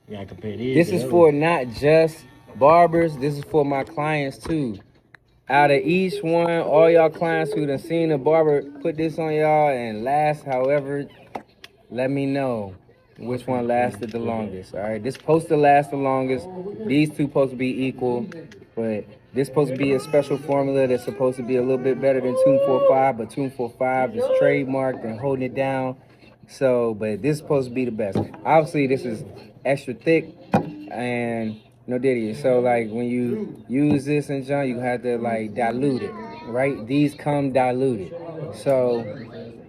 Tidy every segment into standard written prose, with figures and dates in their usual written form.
You gotta compare these. This is for not just barbers. This is for my clients too. Out of each one, all y'all clients who done seen a barber put this on y'all and last however, let me know which one lasted the longest. All right, this supposed to last the longest. These two supposed to be equal, but this supposed to be a special formula that's supposed to be a little bit better than 245, but 245 is trademarked and holding it down. So, but this is supposed to be the best. Obviously, this is extra thick and no diddy. So like when you use this and John, you have to like dilute it, right? These come diluted. So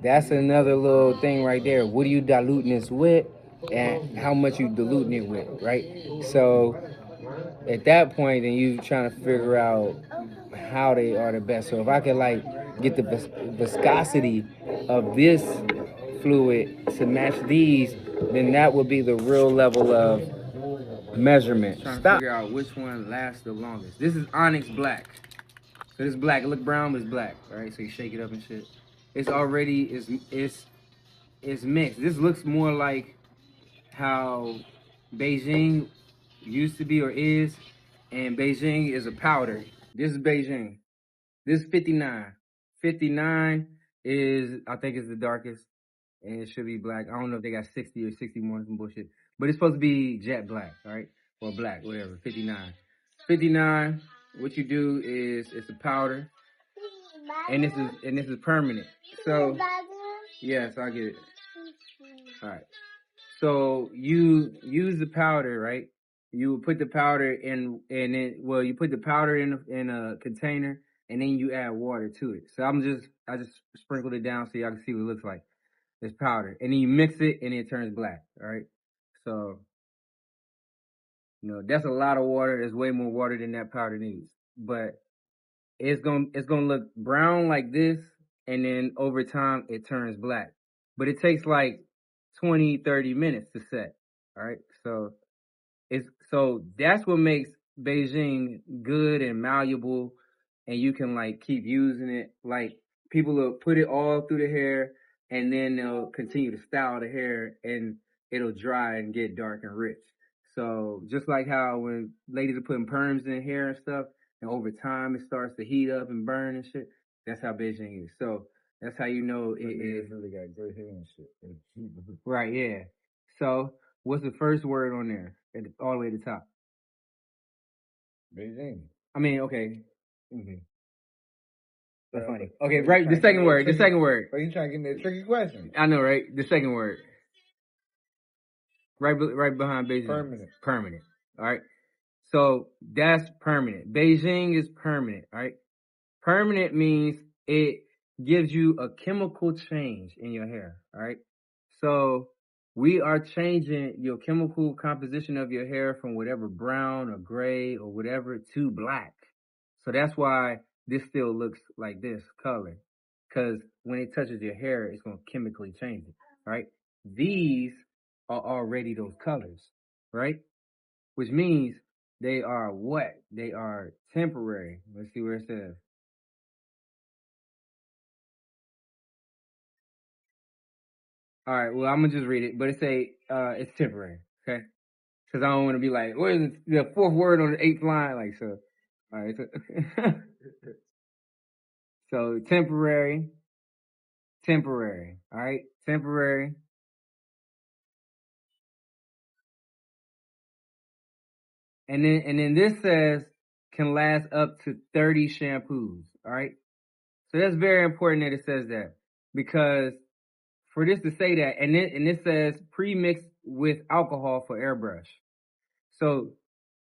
that's another little thing right there. What are you diluting this with and how much you diluting it with, right? So at that point, then you trying to figure out how they are the best. So if I could like get the viscosity of this fluid to match these, then that would be the real level of measurement. Trying to figure out which one lasts the longest. This is Onyx Black. So this black, it look brown, but it's black, right? So you shake it up and shit. It's already, it's mixed. This looks more like how Beijing used to be or is, and Beijing is a powder. This is Beijing. This is 59. 59 is, I think is the darkest, and it should be black. I don't know if they got 60 or 61, some bullshit. But it's supposed to be jet black, right? Or black, whatever, 59. 59, what you do is, it's a powder, and this is permanent. So, yes, I get it. All right. So you use the powder, right? You put the powder in, and then, well, you put the powder in a container, and then you add water to it. So I just sprinkled it down so y'all can see what it looks like. It's powder, and then you mix it, and it turns black. All right. So, you know, that's a lot of water. There's way more water than that powder needs, but it's gonna look brown like this, and then over time it turns black. But it takes like 20, 30 minutes to set. All right. So that's what makes Beijing good and malleable, and you can like keep using it. Like people will put it all through the hair, and then they'll continue to style the hair, and it'll dry and get dark and rich. So just like how when ladies are putting perms in hair and stuff, and over time it starts to heat up and burn and shit. That's how Beijing is. So that's how you know it is. Really got great hair and shit. Right, yeah. So what's the first word on there? All the way to the top. Beijing. I mean, okay. Mm-hmm. That's funny. Okay, right. The second word. The second word. But you trying to give me a tricky question? I know, right? The second word. Right behind Beijing. Permanent. Permanent. All right. So that's permanent. Beijing is permanent. All right. Permanent means it gives you a chemical change in your hair. All right. So we are changing your chemical composition of your hair from whatever brown or gray or whatever to black. So that's why this still looks like this color. Because when it touches your hair, it's going to chemically change it. Right. These are already those colors. Right. Which means they are what? They are temporary. Let's see where it says. All right, well, I'm gonna just read it, but it say it's temporary, okay? Because I don't want to be like, what is the fourth word on the eighth line? Like, so, all right, so, so temporary, all right, temporary. And then this says can last up to 30 shampoos, all right? So that's very important that it says that, because for this to say that, and it says pre-mixed with alcohol for airbrush. So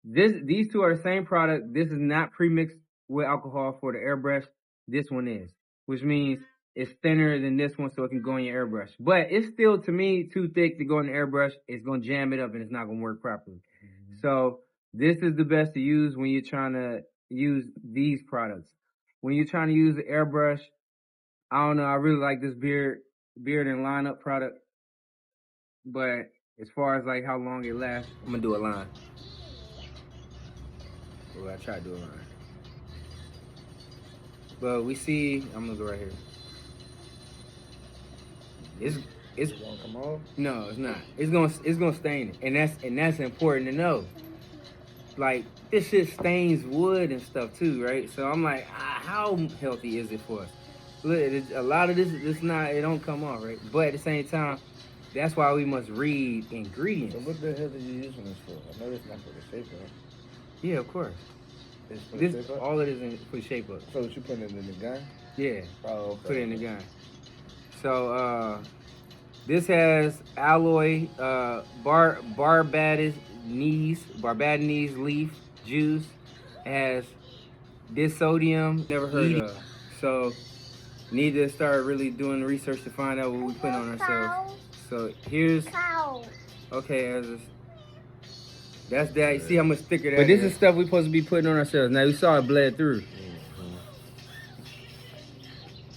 these two are the same product. This is not pre-mixed with alcohol for the airbrush. This one is, which means it's thinner than this one, so it can go in your airbrush. But it's still, to me, too thick to go in the airbrush. It's gonna jam it up, and it's not gonna work properly. Mm-hmm. So this is the best to use when you're trying to use these products. When you're trying to use the airbrush, I don't know. I really like this beard and lineup product, but as far as like how long it lasts, I'm gonna do a line. Well, I try to do a line. But we see, I'm gonna go right here. It's gonna come off? no, it's not. It's gonna stain it, and that's important to know. Like this shit stains wood and stuff too, right? So I'm like, how healthy is it for us? Look, a lot of this not it don't come off, right? But at the same time, that's why we must read ingredients. So what the hell are you using this for? I know it's not for the shape up. Yeah, of course. It's for This the shape up? all it is in for shape up. So what you putting it in the gun? Yeah. Oh, okay. Put it in the gun. So this has alloy Barbadinese leaf juice. It has disodium, never heard of. So need to start really doing research to find out what we put on ourselves. So here's okay, that's that. You see how much thicker that is? But this is stuff we're supposed to be putting on ourselves. Now we saw it bled through.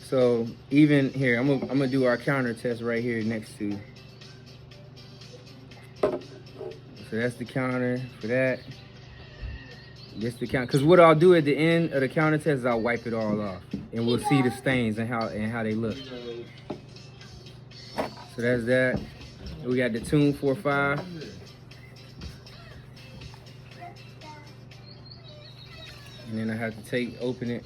So even here, I'm gonna do our counter test right here next to. So that's the counter for that. This the count, because what I'll do at the end of the counter test is I'll wipe it all off, and we'll see the stains and how they look. So that's that. We got the Tune 45. And then I have to open it.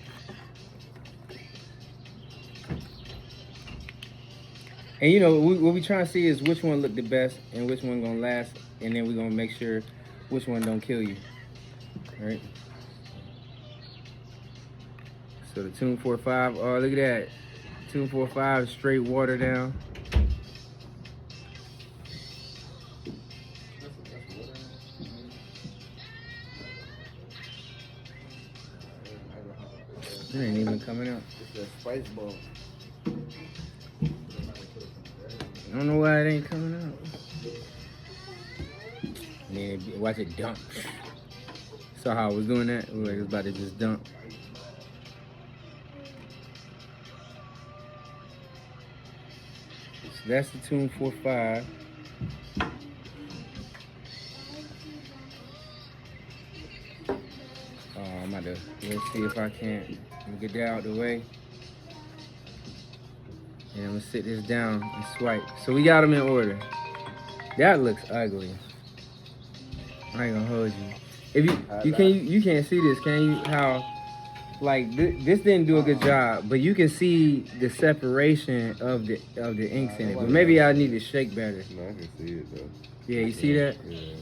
And you know, what we trying to see is which one look the best and which one gonna last, and then we're gonna make sure which one don't kill you. All right. So the Tune 45, oh look at that. Tune 45 straight water down. It ain't even coming out. It's a spice ball. I don't know why it ain't coming out. And then watch it dump. Saw how I was doing that? It was like it was about to just dump. So that's the Tune 45. I'm about to let's see if I can't get that out the way. And I'm gonna sit this down and swipe. So we got them in order. That looks ugly. I ain't gonna hold you. If you can't see this, can you? How like this didn't do a good job, but you can see the separation of the inks in it. But maybe I need to shake better. No, I can see it though. Yeah, you see that? Yeah.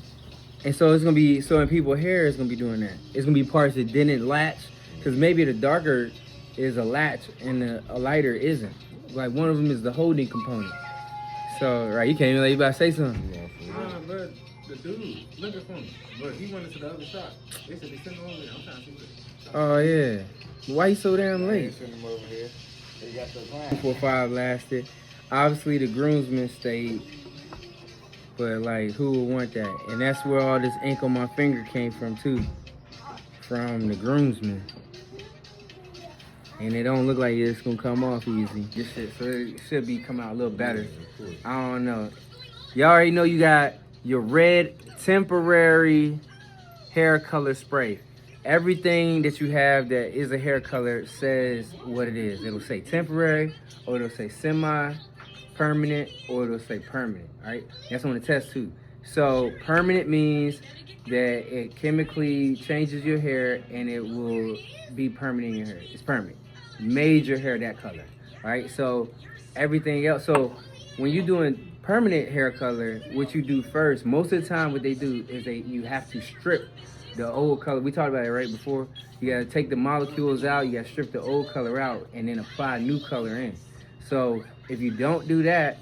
And so it's gonna be in people's hair it's gonna be doing that. It's gonna be parts that didn't latch, because maybe the darker is a latch and a lighter isn't. Like one of them is the holding component. So right, you can't even let you about to say something. But the dude looking for me, but he went into the other shop. They said they sent him over there. I'm trying to see what. Oh yeah. Why you so damn late? Send them over here. They got the plan. 4-5 lasted. Obviously the groomsmen stayed. But like who would want that? And that's where all this ink on my finger came from too. From the groomsmen. And it don't look like it's gonna come off easy. This shit, so it should be come out a little better. I don't know. Y'all already know you got your red temporary hair color spray. Everything that you have that is a hair color says what it is. It'll say temporary, or it'll say semi-permanent, or it'll say permanent, all right? That's on the test too. So permanent means that it chemically changes your hair and it will be permanent in your hair. It's permanent. Made your hair that color, all right? So everything else, so when you're doing permanent hair color, what you do first, most of the time what they do is you have to strip the old color. We talked about it right before. You gotta take the molecules out, you gotta strip the old color out, and then apply new color in. So if you don't do that,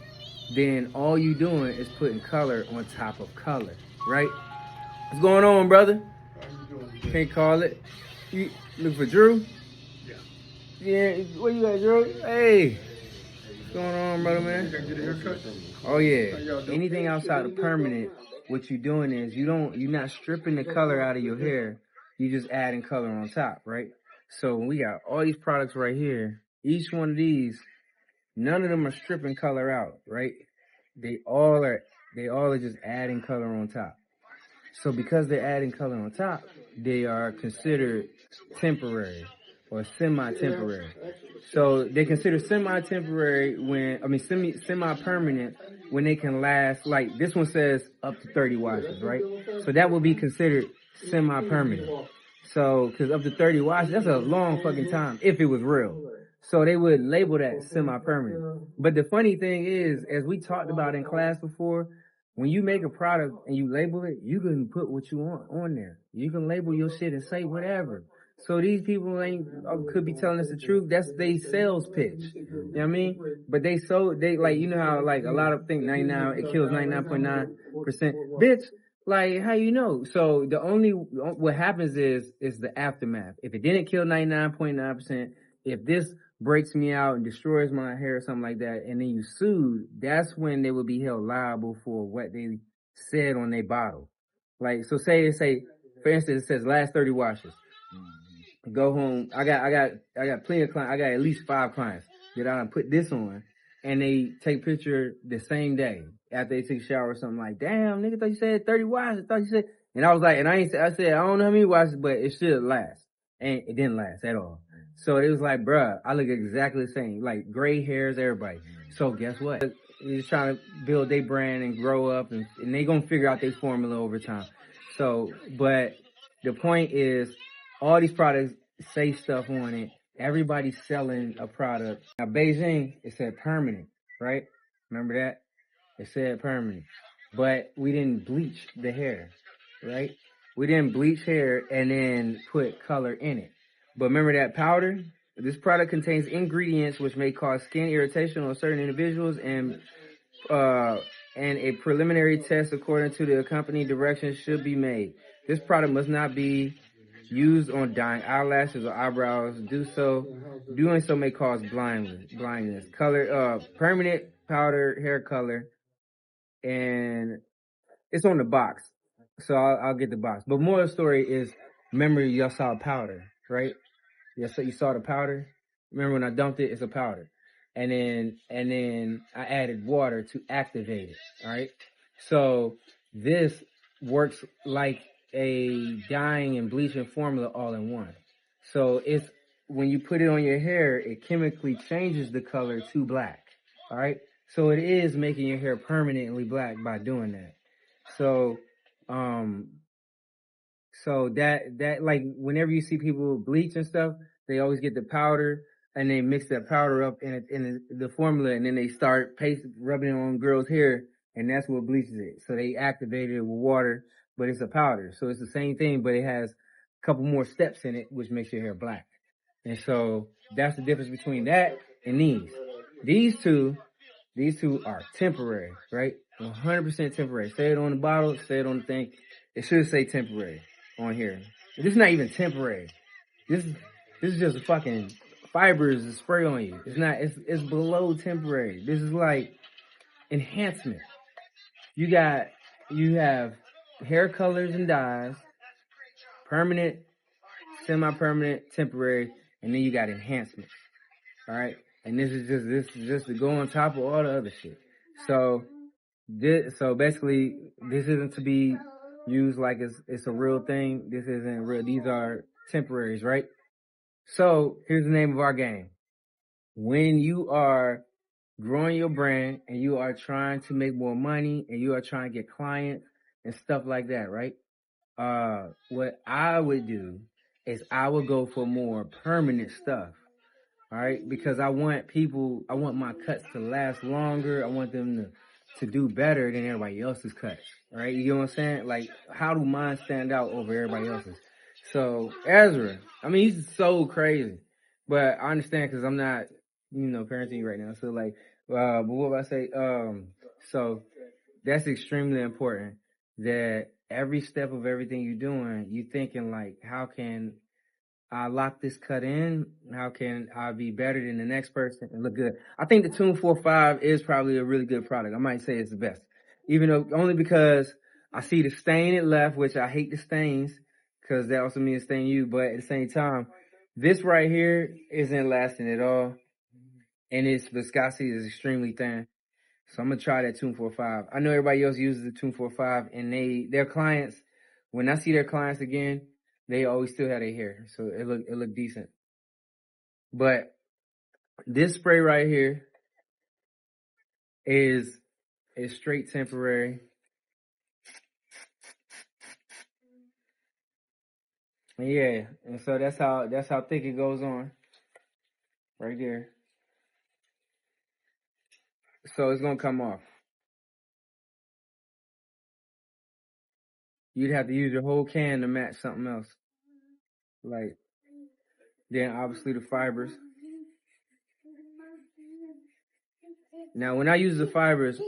then all you doing is putting color on top of color, right? What's going on, brother? Can't call it. You look for Drew? Yeah, where you at, Drew? Hey. What's going on, brother, man? Oh yeah. Anything outside of permanent, what you're doing is you're not stripping the color out of your hair. You're just adding color on top, right? So we got all these products right here. Each one of these, none of them are stripping color out, right? They all are just adding color on top. So because they're adding color on top, they are considered temporary. or semi-temporary. So they consider semi-temporary semi-permanent when they can last, like this one says up to 30 washes, right? So that would be considered semi-permanent. So, cause up to 30 washes, that's a long fucking time if it was real. So they would label that semi-permanent. But the funny thing is, as we talked about in class before, when you make a product and you label it, you can put what you want on there. You can label your shit and say whatever. So these people could be telling us the truth. That's they sales pitch. You know what I mean? But they like, you know how like a lot of think 99, it kills 99.9%. Bitch, like how you know? So what happens is the aftermath. If it didn't kill 99.9%, if this breaks me out and destroys my hair or something like that, and then you sued, that's when they would be held liable for what they said on their bottle. Like, so say, for instance, it says last 30 washes. Go home. I got plenty of clients. I got at least 5 clients that I put this on, and they take picture the same day after they took a shower or something like, damn, nigga, thought you said 30 washes. Thought you said, and I was like, and I said, I don't know how many washes, but it should last. And it didn't last at all. So it was like, bruh, I look exactly the same. Like gray hairs, everybody. So guess what? They're just trying to build their brand and grow up, and they gonna figure out their formula over time. So, but the point is, all these products say stuff on it. Everybody's selling a product. Now, Beijing, it said permanent, right? Remember that? It said permanent. But we didn't bleach the hair, right? We didn't bleach hair and then put color in it. But remember that powder? This product contains ingredients which may cause skin irritation on certain individuals, and a preliminary test according to the company directions should be made. This product must not be used on dyeing eyelashes or eyebrows. Doing so may cause blindness. Color, permanent powder hair color, and it's on the box. So I'll get the box. But more of the story is, remember y'all saw powder, right? Yeah, so you saw the powder. Remember when I dumped it, it's a powder. And then I added water to activate it. All right. So this works like a dyeing and bleaching formula all in one. So it's when you put it on your hair, it chemically changes the color to black. All right. So it is making your hair permanently black by doing that. So that like whenever you see people bleach and stuff, they always get the powder and they mix that powder up in the formula, and then they start rubbing it on girls' hair, and that's what bleaches it. So they activate it with water, but it's a powder. So it's the same thing, but it has a couple more steps in it, which makes your hair black. And so that's the difference between that and these. These two are temporary, right? 100% temporary. Say it on the bottle, say it on the thing. It should say temporary on here. This is not even temporary. This is just fucking fibers to spray on you. It's below temporary. This is like enhancement. You have hair colors and dyes, permanent, semi-permanent, temporary, and then you got enhancement. All right? And this is just to go on top of all the other shit. So basically, this isn't to be used like it's a real thing. This isn't real. These are temporaries, right? So here's the name of our game. When you are growing your brand and you are trying to make more money and you are trying to get clients and stuff like that, right? What I would do is I would go for more permanent stuff. All right, because I want my cuts to last longer. I want them to do better than everybody else's cuts. All right, you know what I'm saying? Like, how do mine stand out over everybody else's? So Ezra, I mean, he's so crazy, but I understand because I'm not, parenting right now. So like, but what would I say? So that's extremely important that every step of everything you're doing, you thinking like, how can I lock this cut in? How can I be better than the next person and look good? I think the Tune 45 is probably a really good product. I might say it's the best. Even though, only because I see the stain it left, which I hate the stains, because that also means stain you, but at the same time, this right here isn't lasting at all, and its viscosity is extremely thin. So I'm gonna try that Tune 45. I know everybody else uses the Tune 45, and their clients, when I see their clients again, they always still have their hair, so it look decent. But this spray right here is straight temporary. Yeah, and so that's how thick it goes on. Right there. So it's gonna come off. You'd have to use your whole can to match something else. Like, then obviously the fibers. Now when I use the fibers,